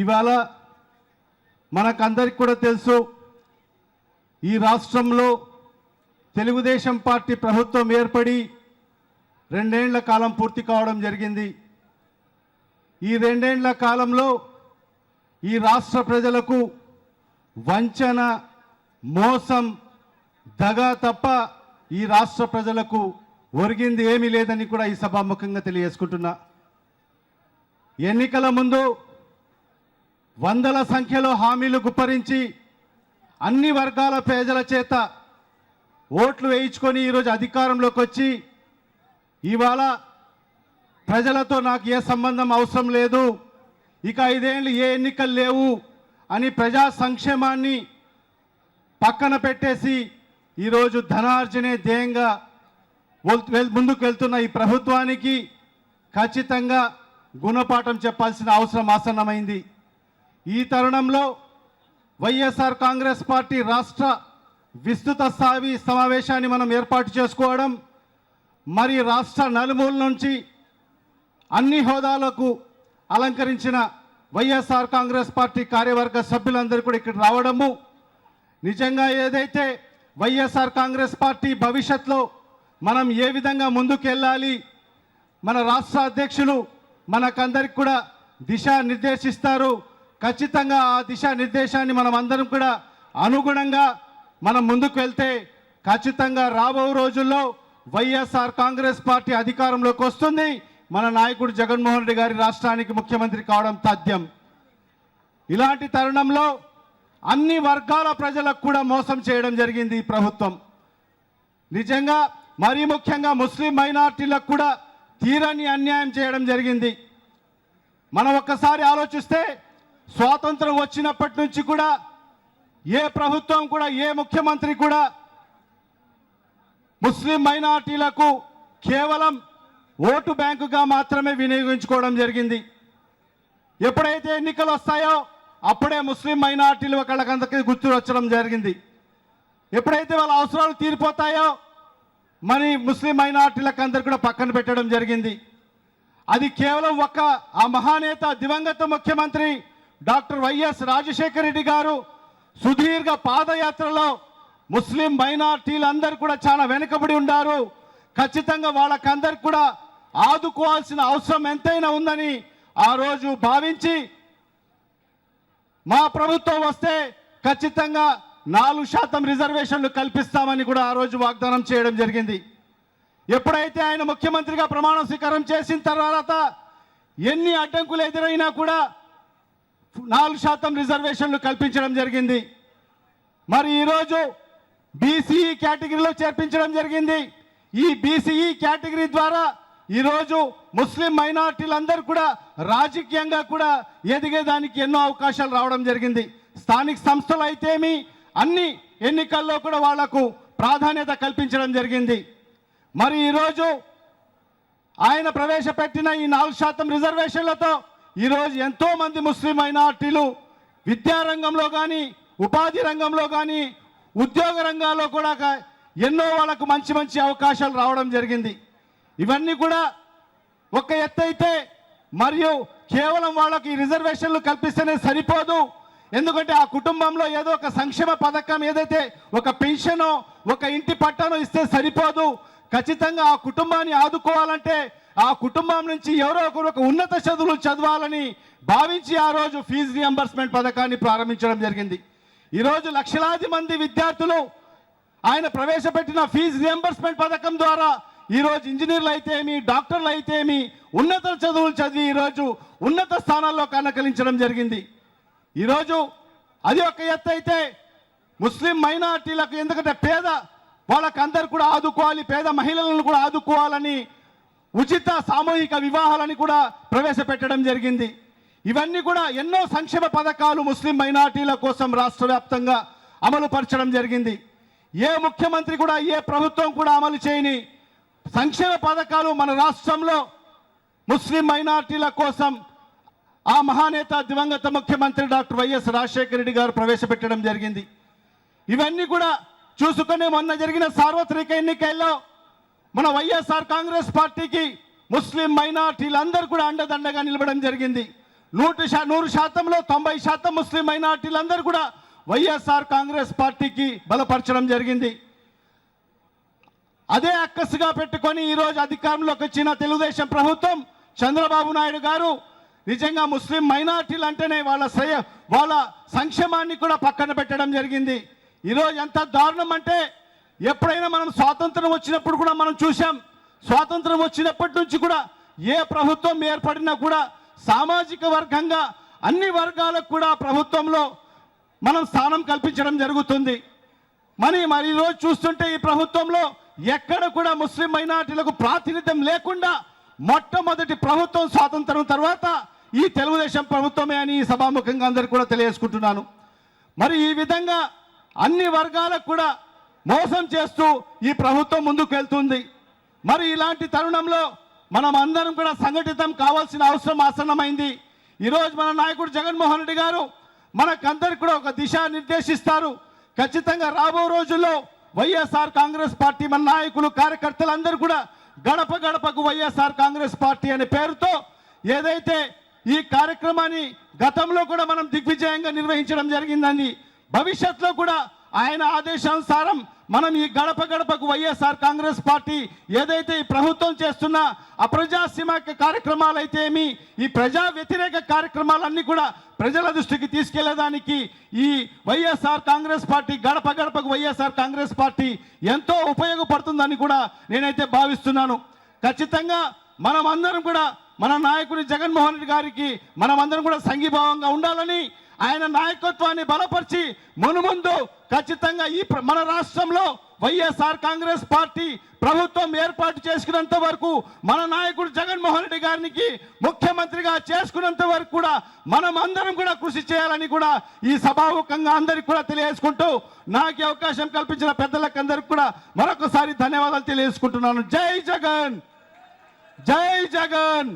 ఇవాళ మనకందరికి కూడా తెలుసు, ఈ రాష్ట్రంలో తెలుగుదేశం పార్టీ ప్రభుత్వం ఏర్పడి 2 ఏళ్ల కాలం పూర్తి కావడం జరిగింది. ఈ 2 ఏళ్ల కాలంలో ఈ రాష్ట్ర ప్రజలకు వంచన, మోసం, దగా తప్ప ఈ రాష్ట్ర ప్రజలకు ఒరిగింది ఏమీ లేదని కూడా ఈ సభాముఖంగా తెలియజేసుకుంటున్నా. ఎన్నికల ముందు వందల సంఖ్యలో హామీలు గుప్పరించి అన్ని వర్గాల ప్రజల చేత ఓట్లు వేయించుకొని ఈరోజు అధికారంలోకి వచ్చి ఇవాళ ప్రజలతో నాకు ఏ సంబంధం అవసరం లేదు, ఇక 5 ఏళ్ళు ఏ ఎన్నికలు లేవు అని ప్రజా సంక్షేమాన్ని పక్కన పెట్టేసి ఈరోజు ధనార్జనే ధ్యేయంగా ముందుకు వెళ్తున్న ఈ ప్రభుత్వానికి ఖచ్చితంగా గుణపాఠం చెప్పాల్సిన అవసరం ఆసన్నమైంది. ఈ తరుణంలో వైఎస్ఆర్ కాంగ్రెస్ పార్టీ రాష్ట్ర విస్తృత స్థాయి సమావేశాన్ని మనం ఏర్పాటు చేసుకోవడం, మరి రాష్ట్ర నలుమూల నుంచి అన్ని హోదాలకు అలంకరించిన వైఎస్ఆర్ కాంగ్రెస్ పార్టీ కార్యవర్గ సభ్యులందరూ కూడా ఇక్కడ రావడము, నిజంగా ఏదైతే వైఎస్ఆర్ కాంగ్రెస్ పార్టీ భవిష్యత్తులో మనం ఏ విధంగా ముందుకు వెళ్ళాలి, మన రాష్ట్ర అధ్యక్షులు మనకందరికి కూడా దిశా నిర్దేశిస్తారు. ఖచ్చితంగా ఆ దిశా నిర్దేశాన్ని మనం అందరం కూడా అనుగుణంగా మనం ముందుకు వెళ్తే ఖచ్చితంగా రాబో రోజుల్లో వైఎస్ఆర్ కాంగ్రెస్ పార్టీ అధికారంలోకి వస్తుంది. మన నాయకుడు జగన్మోహన్ రెడ్డి గారి రాష్ట్రానికి ముఖ్యమంత్రి కావడం తథ్యం. ఇలాంటి తరుణంలో అన్ని వర్గాల ప్రజలకు కూడా మోసం చేయడం జరిగింది ఈ ప్రభుత్వం. నిజంగా మరీ ముఖ్యంగా ముస్లిం మైనార్టీలకు కూడా తీరని అన్యాయం చేయడం జరిగింది. మనం ఒక్కసారి ఆలోచిస్తే స్వాతంత్రం వచ్చినప్పటి నుంచి కూడా ఏ ప్రభుత్వం కూడా, ఏ ముఖ్యమంత్రి కూడా ముస్లిం మైనార్టీలకు కేవలం ఓటు బ్యాంకుగా మాత్రమే వినియోగించుకోవడం జరిగింది. ఎప్పుడైతే ఎన్నికలు వస్తాయో అప్పుడే ముస్లిం మైనార్టీలు ఒకళ్ళకందరికీ గుర్తు వచ్చడం జరిగింది. ఎప్పుడైతే వాళ్ళ అవసరాలు తీరిపోతాయో మరి ముస్లిం మైనార్టీలకు అందరు కూడా పక్కన పెట్టడం జరిగింది. అది కేవలం ఆ మహానేత దివంగత ముఖ్యమంత్రి డాక్టర్ వైఎస్ రాజశేఖర రెడ్డి గారు సుదీర్ఘ పాదయాత్రలో ముస్లిం మైనార్టీలందరూ కూడా చాలా వెనుకబడి ఉన్నారు, ఖచ్చితంగా వాళ్ళకందరికి కూడా ఆదుకోవాల్సిన అవసరం ఎంతైనా ఉందని ఆ రోజు భావించి మా ప్రభుత్వం వస్తే ఖచ్చితంగా 4% రిజర్వేషన్లు కల్పిస్తామని కూడా ఆ రోజు వాగ్దానం చేయడం జరిగింది. ఎప్పుడైతే ఆయన ముఖ్యమంత్రిగా ప్రమాణ స్వీకారం చేసిన తర్వాత ఎన్ని అడ్డంకులు ఎదురైనా కూడా 4% రిజర్వేషన్లు కల్పించడం జరిగింది. మరి ఈరోజు బీసీఈ కేటగిరీలో చేర్పించడం జరిగింది. ఈ బీసీఈ కేటగిరీ ద్వారా ఈరోజు ముస్లిం మైనార్టీలందరూ కూడా రాజకీయంగా కూడా ఎదిగేదానికి ఎన్నో అవకాశాలు రావడం జరిగింది. స్థానిక సంస్థలు అయితేమి అన్ని ఎన్నికల్లో కూడా వాళ్లకు ప్రాధాన్యత కల్పించడం జరిగింది. మరి ఈరోజు ఆయన ప్రవేశపెట్టిన ఈ 4% రిజర్వేషన్లతో ఈరోజు ఎంతో మంది ముస్లిం మైనార్టీలు విద్యారంగంలో కానీ, ఉపాధి రంగంలో కానీ, ఉద్యోగ రంగాల్లో కూడా ఎన్నో వాళ్ళకు మంచి మంచి అవకాశాలు రావడం జరిగింది. ఇవన్నీ కూడా ఒక ఎత్తు అయితే, మరియు కేవలం వాళ్ళకి రిజర్వేషన్లు కల్పిస్తేనే సరిపోదు. ఎందుకంటే ఆ కుటుంబంలో ఏదో ఒక సంక్షేమ పథకం, ఏదైతే ఒక పెన్షనో ఒక ఇంటి పట్టానో ఇస్తే సరిపోదు. ఖచ్చితంగా ఆ కుటుంబాన్ని ఆదుకోవాలంటే ఆ కుటుంబం నుంచి ఎవరో ఒకరు ఒక ఉన్నత చదువులు చదవాలని భావించి ఆ రోజు ఫీజు రియంబర్స్మెంట్ పథకాన్ని ప్రారంభించడం జరిగింది. ఈరోజు లక్షలాది మంది విద్యార్థులు ఆయన ప్రవేశపెట్టిన ఫీజు రియంబర్స్మెంట్ పథకం ద్వారా ఈరోజు ఇంజనీర్లు అయితేమి, డాక్టర్లు అయితేమి ఉన్నత చదువులు చదివి ఈరోజు ఉన్నత స్థానాల్లో కనకలించడం జరిగింది. ఈరోజు అది ఒక ఎత్తు అయితే, ముస్లిం మైనార్టీలకు ఎందుకంటే పేద వాళ్ళకందరూ కూడా ఆదుకోవాలి, పేద మహిళలను కూడా ఆదుకోవాలని ఉచిత సామూహిక వివాహాలని కూడా ప్రవేశపెట్టడం జరిగింది. ఇవన్నీ కూడా ఎన్నో సంక్షేమ పథకాలు ముస్లిం మైనార్టీల కోసం రాష్ట్ర వ్యాప్తంగా అమలు పరచడం జరిగింది. ఏ ముఖ్యమంత్రి కూడా, ఏ ప్రభుత్వం కూడా అమలు చేయని సంక్షేమ పథకాలు మన రాష్ట్రంలో ముస్లిం మైనార్టీల కోసం ఆ మహానేత దివంగత ముఖ్యమంత్రి డాక్టర్ వైఎస్ రాజశేఖర రెడ్డి గారు ప్రవేశపెట్టడం జరిగింది. ఇవన్నీ కూడా చూసుకుని మొన్న జరిగిన సార్వత్రిక ఎన్నికల్లో మన వైఎస్ఆర్ కాంగ్రెస్ పార్టీకి ముస్లిం మైనార్టీలందరూ కూడా అండదండగా నిలబడడం జరిగింది. 100%లో 90% ముస్లిం మైనార్టీలందరూ కూడా వైఎస్ఆర్ కాంగ్రెస్ పార్టీకి బలపరచడం జరిగింది. అదే అక్కసుగా పెట్టుకొని ఈరోజు అధికారంలోకి వచ్చిన తెలుగుదేశం ప్రభుత్వం చంద్రబాబు నాయుడు గారు నిజంగా ముస్లిం మైనార్టీలు అంటేనే వాళ్ళ సంక్షేమాన్ని కూడా పక్కన పెట్టడం జరిగింది. ఈరోజు ఎంత దారుణం అంటే ఎప్పుడైనా మనం స్వాతంత్రం వచ్చినప్పుడు కూడా మనం చూసాం. స్వాతంత్రం వచ్చినప్పటి నుంచి కూడా ఏ ప్రభుత్వం ఏర్పడినా కూడా సామాజిక వర్గంగా అన్ని వర్గాలకు కూడా ప్రభుత్వంలో మనం స్థానం కల్పించడం జరుగుతుంది. మరి ఈరోజు చూస్తుంటే ఈ ప్రభుత్వంలో ఎక్కడ కూడా ముస్లిం మైనార్టీలకు ప్రాతినిధ్యం లేకుండా మొట్టమొదటి ప్రభుత్వం స్వాతంత్రం తర్వాత ఈ తెలుగుదేశం ప్రభుత్వమే అని ఈ సభాముఖంగా అందరికీ కూడా తెలియజేసుకుంటున్నాను. మరి ఈ విధంగా అన్ని వర్గాలకు కూడా మోసం చేస్తూ ఈ ప్రభుత్వం ముందుకు వెళ్తుంది. మరి ఇలాంటి తరుణంలో మనం అందరం కూడా సంఘటితం కావాల్సిన అవసరం ఆసన్నమైంది. ఈరోజు మన నాయకుడు జగన్మోహన్ రెడ్డి గారు మనకందరికి కూడా ఒక దిశ నిర్దేశిస్తారు. ఖచ్చితంగా రాబో రోజుల్లో వైఎస్ఆర్ కాంగ్రెస్ పార్టీ మన నాయకులు కార్యకర్తలందరూ కూడా గడప గడపకు వైఎస్ఆర్ కాంగ్రెస్ పార్టీ అనే పేరుతో ఏదైతే ఈ కార్యక్రమాన్ని గతంలో కూడా మనం దిగ్విజయంగా నిర్వహించడం జరిగిందని భవిష్యత్తులో కూడా ఆయన ఆదేశానుసారం మనం ఈ గడప గడపకు వైఎస్ఆర్ కాంగ్రెస్ పార్టీ ఏదైతే ఈ ప్రభుత్వం చేస్తున్న అప్రజాస్వామిక కార్యక్రమాలు అయితే ఏమి ఈ ప్రజా వ్యతిరేక కార్యక్రమాలన్నీ కూడా ప్రజల దృష్టికి తీసుకెళ్లేదానికి ఈ వైఎస్ఆర్ కాంగ్రెస్ పార్టీ గడప గడపకు వైఎస్ఆర్ కాంగ్రెస్ పార్టీ ఎంతో ఉపయోగపడుతుందని కూడా నేనైతే భావిస్తున్నాను. ఖచ్చితంగా మనం అందరం కూడా మన నాయకుడి జగన్మోహన్ రెడ్డి గారికి మనమందరం కూడా సంఘీభావంగా ఉండాలని ఆయన నాయకత్వాన్ని బలపరిచి మునుముందు ఖచ్చితంగా ఈ మన రాష్ట్రంలో వైఎస్ఆర్ కాంగ్రెస్ పార్టీ ప్రభుత్వం ఏర్పాటు చేసుకున్నంత వరకు మన నాయకుడు జగన్మోహన్ రెడ్డి గారికి ముఖ్యమంత్రిగా చేసుకున్నంత వరకు కూడా మనం అందరం కూడా కృషి చేయాలని కూడా ఈ సభాముఖంగా అందరికి కూడా తెలియజేసుకుంటూ నాకు అవకాశం కల్పించిన పెద్దలకు అందరికి కూడా మరొకసారి ధన్యవాదాలు తెలియజేసుకుంటున్నాను. జై జగన్, జై జగన్.